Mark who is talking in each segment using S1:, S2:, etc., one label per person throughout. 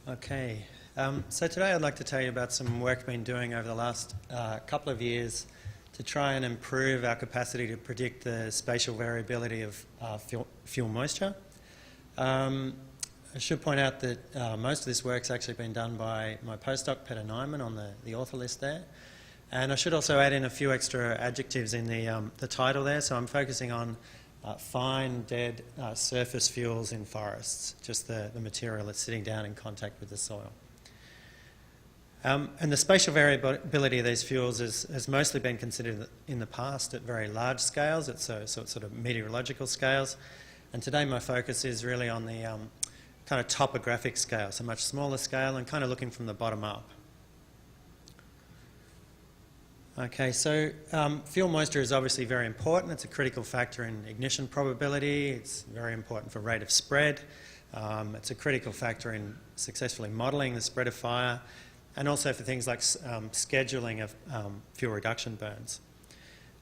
S1: Okay, so today I'd like to tell you about some work I've been doing over the last couple of years to try and improve our capacity to predict the spatial variability of fuel moisture. I should point out that most of this work's actually been done by my postdoc, Peter Nyman, on the author list there. And I should also add in a few extra adjectives in the title there. So I'm focusing on fine, dead surface fuels in forests, just the material that's sitting down in contact with the soil. And the spatial variability of these fuels has mostly been considered in the past at very large scales, at sort of meteorological scales. And today my focus is really on the kind of topographic scale, so much smaller scale, and kind of looking from the bottom up. Okay, so fuel moisture is obviously very important. It's a critical factor in ignition probability. It's very important for rate of spread. It's a critical factor in successfully modelling the spread of fire, and also for things like scheduling of fuel reduction burns.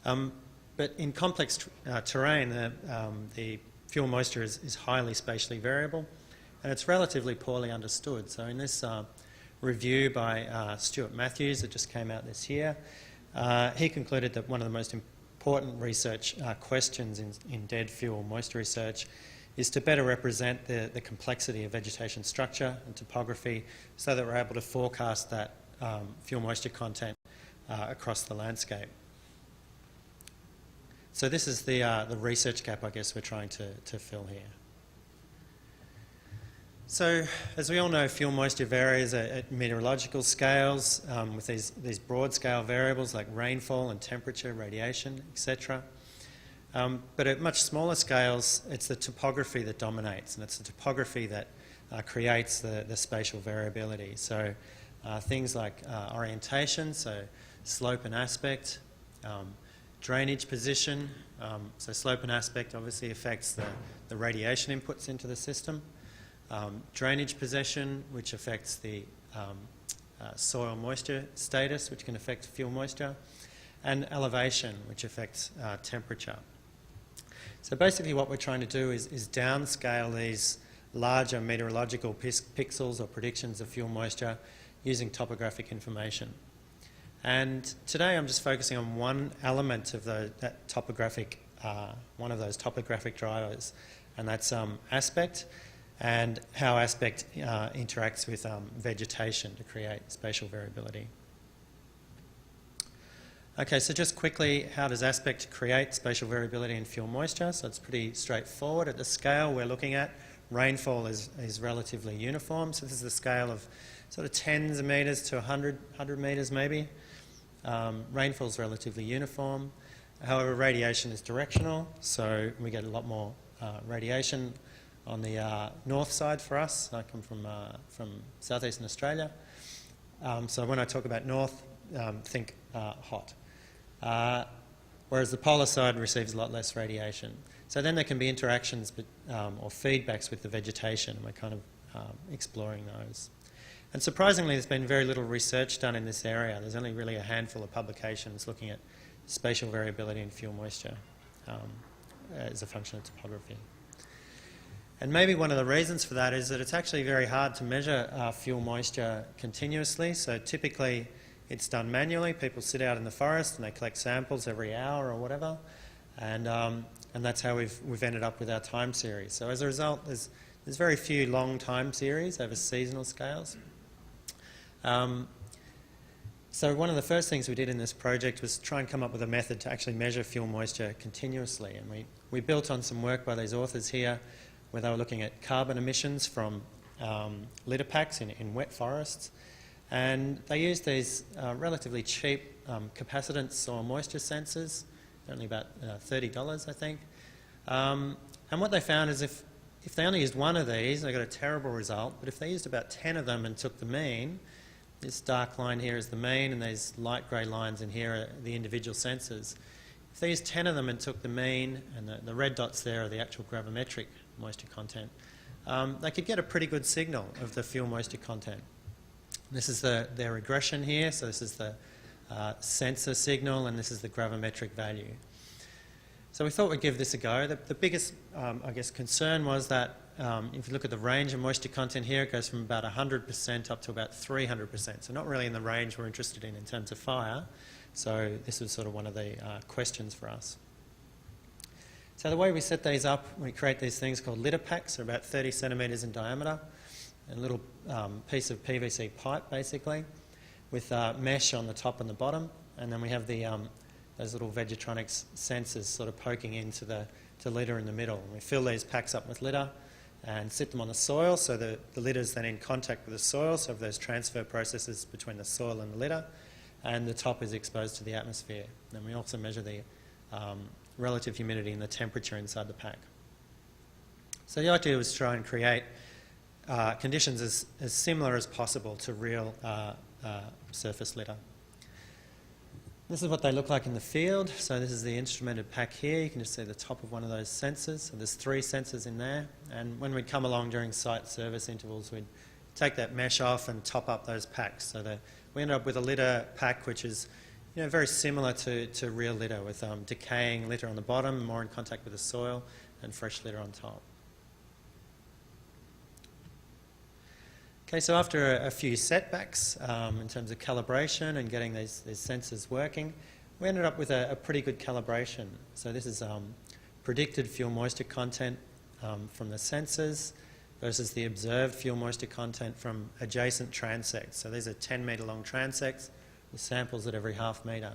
S1: But in complex terrain, the fuel moisture is highly spatially variable, and it's relatively poorly understood. So in this review by Stuart Matthews that just came out this year, he concluded that one of the most important research questions in dead fuel moisture research is to better represent the complexity of vegetation structure and topography so that we're able to forecast that fuel moisture content across the landscape. So this is the research gap, I guess, we're trying to fill here. So, as we all know, fuel moisture varies at meteorological scales with these broad scale variables like rainfall and temperature, radiation, etc. But at much smaller scales, it's the topography that dominates, and it's the topography that creates the spatial variability. So things like orientation, so slope and aspect, drainage position, so slope and aspect obviously affects the radiation inputs into the system. Drainage position, which affects the soil moisture status, which can affect fuel moisture, and elevation, which affects temperature. So basically what we're trying to do is downscale these larger meteorological pixels or predictions of fuel moisture using topographic information. And today I'm just focusing on one element of that topographic, one of those topographic drivers, and that's aspect, and how aspect interacts with vegetation to create spatial variability. Okay, so just quickly, how does aspect create spatial variability in fuel moisture? So it's pretty straightforward. At the scale we're looking at, rainfall is relatively uniform. So this is the scale of sort of tens of metres to 100 metres maybe. Rainfall is relatively uniform. However, radiation is directional, so we get a lot more radiation on the north side for us. I come from southeastern Australia. So when I talk about north, think hot. Whereas the polar side receives a lot less radiation. So then there can be interactions or feedbacks with the vegetation, and we're kind of exploring those. And surprisingly, there's been very little research done in this area. There's only really a handful of publications looking at spatial variability in fuel moisture as a function of topography. And maybe one of the reasons for that is that it's actually very hard to measure fuel moisture continuously. So typically it's done manually. People sit out in the forest and they collect samples every hour or whatever. And that's how we've ended up with our time series. So as a result, there's very few long time series over seasonal scales. So one of the first things we did in this project was try and come up with a method to actually measure fuel moisture continuously. And we built on some work by these authors here where they were looking at carbon emissions from litter packs in wet forests. And they used these relatively cheap capacitance soil moisture sensors, only about $30, I think. And what they found is if they only used one of these, they got a terrible result. But if they used about 10 of them and took the mean, this dark line here is the mean, and these light grey lines in here are the individual sensors. If they used 10 of them and took the mean, and the red dots there are the actual gravimetric moisture content, they could get a pretty good signal of the fuel moisture content. This is their regression here, so this is the sensor signal, and this is the gravimetric value. So we thought we'd give this a go. The biggest, I guess, concern was that if you look at the range of moisture content here, it goes from about 100% up to about 300%. So not really in the range we're interested in terms of fire. So this was sort of one of the questions for us. So the way we set these up, we create these things called litter packs. They're about 30 centimetres in diameter, a little piece of PVC pipe basically, with mesh on the top and the bottom, and then we have the those little Vegetronics sensors sort of poking into the litter in the middle. And we fill these packs up with litter and sit them on the soil, so the litter's then in contact with the soil, so those transfer processes between the soil and the litter, and the top is exposed to the atmosphere. And we also measure the relative humidity and the temperature inside the pack. So the idea was to try and create conditions as similar as possible to real surface litter. This is what they look like in the field. So this is the instrumented pack here. You can just see the top of one of those sensors. So there's 3 sensors in there. And when we'd come along during site service intervals, we'd take that mesh off and top up those packs. So that we ended up with a litter pack which is very similar to real litter, with decaying litter on the bottom, more in contact with the soil, and fresh litter on top. Okay, so after a few setbacks in terms of calibration and getting these sensors working, we ended up with a pretty good calibration. So this is predicted fuel moisture content from the sensors versus the observed fuel moisture content from adjacent transects. So these are 10-metre long transects with samples at every half metre.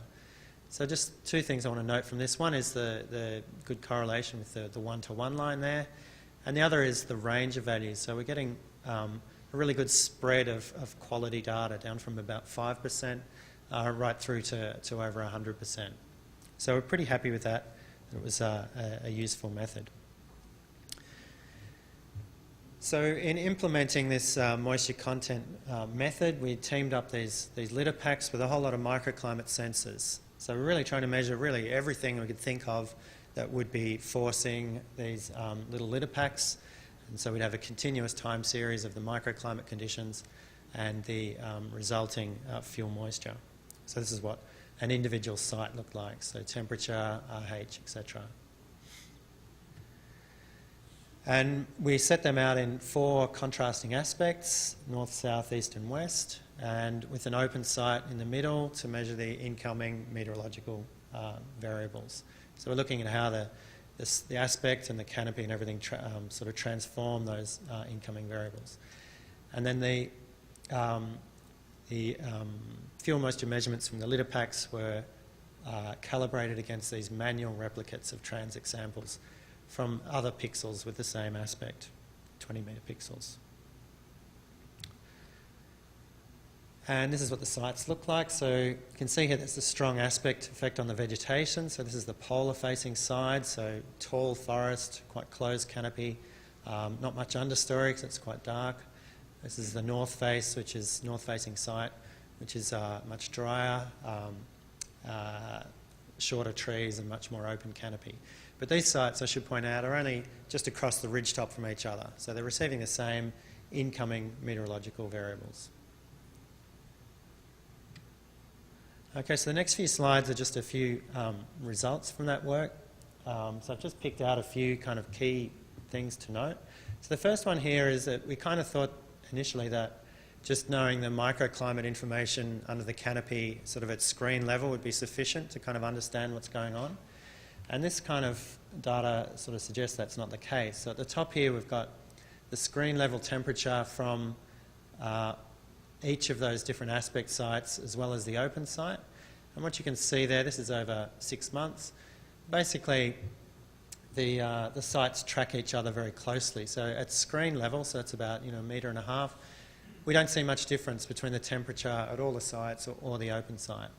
S1: So just 2 things I want to note from this. One is the good correlation with the 1-to-1 line there, and the other is the range of values. So we're getting a really good spread of quality data, down from about 5% right through to over 100%. So we're pretty happy with that. It was a useful method. So in implementing this moisture content method, we teamed up these litter packs with a whole lot of microclimate sensors. So we're really trying to measure really everything we could think of that would be forcing these little litter packs. And so we'd have a continuous time series of the microclimate conditions and the resulting fuel moisture. So this is what an individual site looked like, so temperature, RH, etc. And we set them out in 4 contrasting aspects: north, south, east and west, and with an open site in the middle to measure the incoming meteorological variables. So we're looking at how the aspect and the canopy and everything sort of transform those incoming variables. And then the fuel moisture measurements from the litter packs were calibrated against these manual replicates of transect samples from other pixels with the same aspect, 20-metre pixels. And this is what the sites look like. So you can see here there's a strong aspect effect on the vegetation. So this is the polar-facing side, so tall forest, quite closed canopy, not much understory because it's quite dark. This is the north face, which is north-facing site, which is much drier, shorter trees and much more open canopy. But these sites, I should point out, are only just across the ridgetop from each other. So they're receiving the same incoming meteorological variables. Okay, so the next few slides are just a few results from that work. So I've just picked out a few kind of key things to note. So the first one here is that we kind of thought initially that just knowing the microclimate information under the canopy sort of at screen level would be sufficient to kind of understand what's going on. And this kind of data sort of suggests that's not the case. So at the top here we've got the screen level temperature from each of those different aspect sites as well as the open site. And what you can see there, this is over 6 months. Basically the sites track each other very closely. So at screen level, so it's about 1.5 metres, we don't see much difference between the temperature at all the sites or the open site.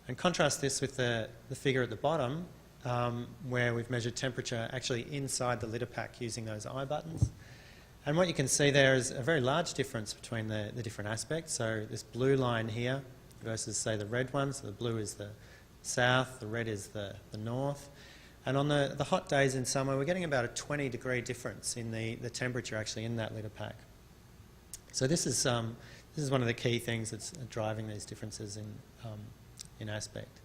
S1: And contrast this with the figure at the bottom, where we've measured temperature actually inside the litter pack using those eye buttons. And what you can see there is a very large difference between the different aspects. So this blue line here versus, say, the red one. So the blue is the south, the red is the north. And on the hot days in summer, we're getting about a 20-degree difference in the temperature actually in that litter pack. So this is one of the key things that's driving these differences in aspect.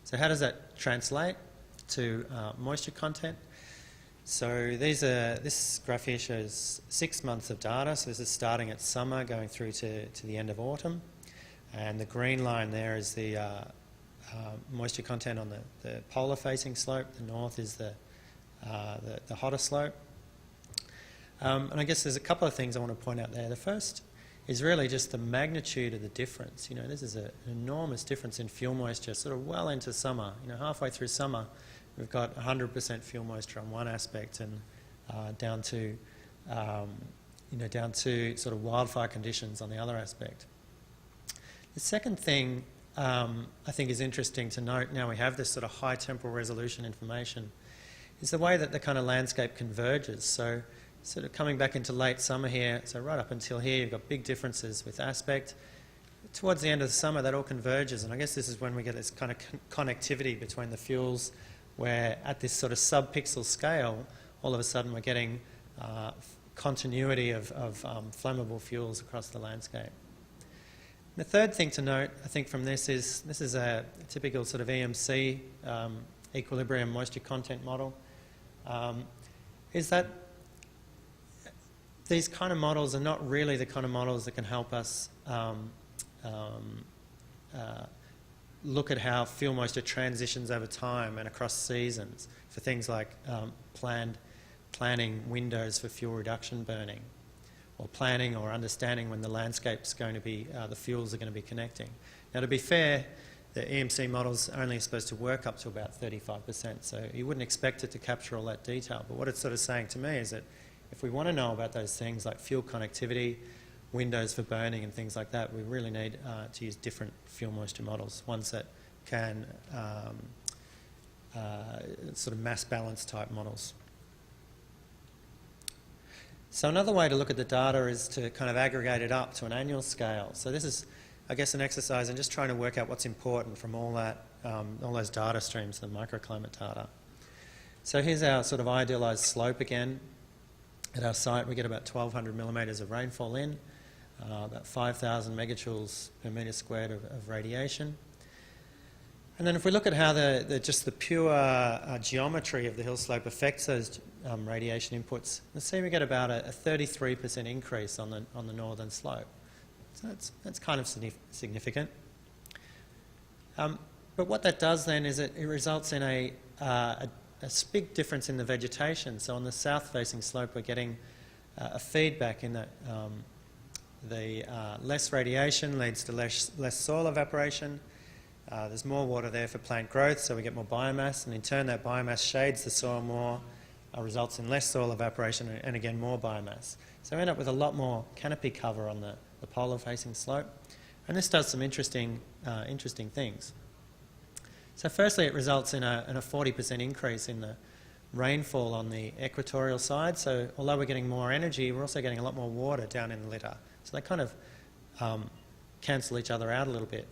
S1: So how does that translate to moisture content? So this graph here shows 6 months of data. So this is starting at summer, going through to the end of autumn. And the green line there is the moisture content on the polar-facing slope. The north is the hotter slope. And I guess there's a couple of things I want to point out there. The first is really just the magnitude of the difference. You know, this is an enormous difference in fuel moisture, sort of well into summer. You know, halfway through summer, we've got 100% fuel moisture on one aspect, and down to sort of wildfire conditions on the other aspect. The second thing I think is interesting to note, now we have this sort of high temporal resolution information, is the way that the kind of landscape converges. So sort of coming back into late summer here, so right up until here, you've got big differences with aspect. Towards the end of the summer, that all converges, and I guess this is when we get this kind of connectivity between the fuels, where at this sort of sub-pixel scale, all of a sudden we're getting continuity of flammable fuels across the landscape. The third thing to note, I think, from this is a typical sort of EMC equilibrium moisture content model, is that these kind of models are not really the kind of models that can help us look at how fuel moisture transitions over time and across seasons for things like planning windows for fuel reduction burning, or planning or understanding when the landscape's going to be, the fuels are going to be connecting. Now, to be fair, the EMC model's only supposed to work up to about 35%, so you wouldn't expect it to capture all that detail. But what it's sort of saying to me is that if we want to know about those things like fuel connectivity, windows for burning and things like that, we really need to use different fuel moisture models, ones that can sort of mass balance type models. So another way to look at the data is to kind of aggregate it up to an annual scale. So this is, I guess, an exercise in just trying to work out what's important from all that, all those data streams, the microclimate data. So here's our sort of idealised slope again. At our site, we get about 1,200 millimetres of rainfall in, about 5,000 megajoules per metre squared of radiation. And then if we look at how just the pure geometry of the hill slope affects those radiation inputs, let's see we get about a 33% increase on the northern slope. So that's kind of significant. But what that does then is it results in a big difference in the vegetation. So on the south-facing slope, we're getting a feedback in that the less radiation leads to less soil evaporation. There's more water there for plant growth, so we get more biomass, and in turn that biomass shades the soil more, results in less soil evaporation, and again more biomass. So we end up with a lot more canopy cover on the polar-facing slope, and this does some interesting things. So firstly, it results in a 40% increase in the rainfall on the equatorial side. So although we're getting more energy, we're also getting a lot more water down in the litter. So they kind of cancel each other out a little bit.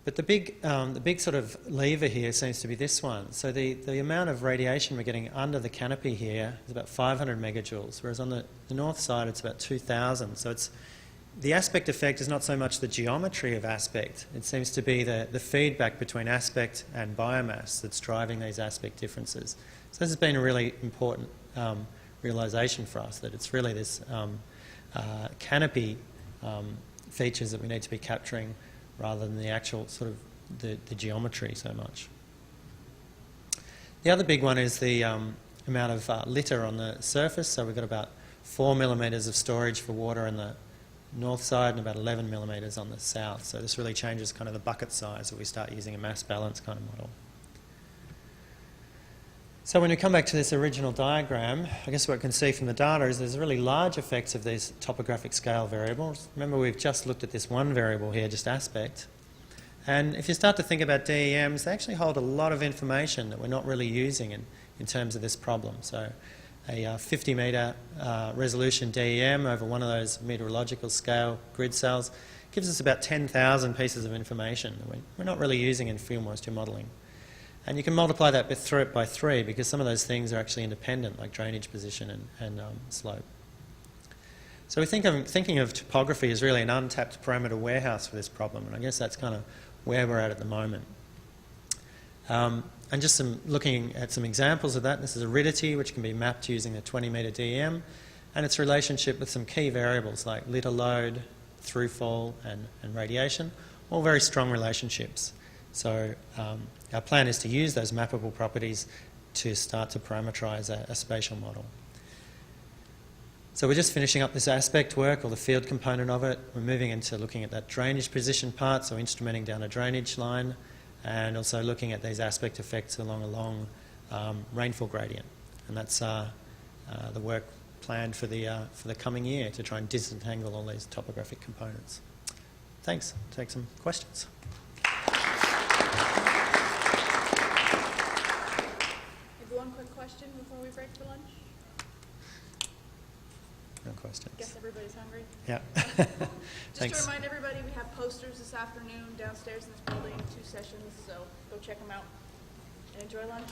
S1: But the big sort of lever here seems to be this one. So the amount of radiation we're getting under the canopy here is about 500 megajoules, whereas on the north side it's about 2,000. So the aspect effect is not so much the geometry of aspect. It seems to be the feedback between aspect and biomass that's driving these aspect differences. So this has been a really important realisation for us, that it's really this canopy features that we need to be capturing rather than the actual sort of the geometry so much. The other big one is the amount of litter on the surface. So we've got about 4 millimetres of storage for water in the north side and about 11 millimetres on the south. So this really changes kind of the bucket size if we start using a mass balance kind of model. So when we come back to this original diagram, I guess what we can see from the data is there's really large effects of these topographic scale variables. Remember, we've just looked at this one variable here, just aspect. And if you start to think about DEMs, they actually hold a lot of information that we're not really using in terms of this problem. So a 50 metre resolution DEM over one of those meteorological scale grid cells gives us about 10,000 pieces of information that we're not really using in fuel moisture modelling. And you can multiply that through it by 3 because some of those things are actually independent, like drainage position and slope. So we thinking of topography as really an untapped parameter warehouse for this problem, and I guess that's kind of where we're at the moment. And just looking at some examples of that, this is aridity, which can be mapped using the 20-metre DEM, and its relationship with some key variables like litter load, throughfall, and radiation, all very strong relationships. So our plan is to use those mappable properties to start to parameterize a spatial model. So we're just finishing up this aspect work, or the field component of it. We're moving into looking at that drainage position part, so instrumenting down a drainage line, and also looking at these aspect effects along a long rainfall gradient. And that's the work planned for the coming year, to try and disentangle all these topographic components. Thanks. Take some questions.
S2: Maybe one quick question before we break for lunch?
S1: No questions.
S2: Guess everybody's hungry.
S1: Yeah.
S2: Just to remind everybody, we have posters this afternoon downstairs in this building, 2 sessions, so go check them out and enjoy lunch.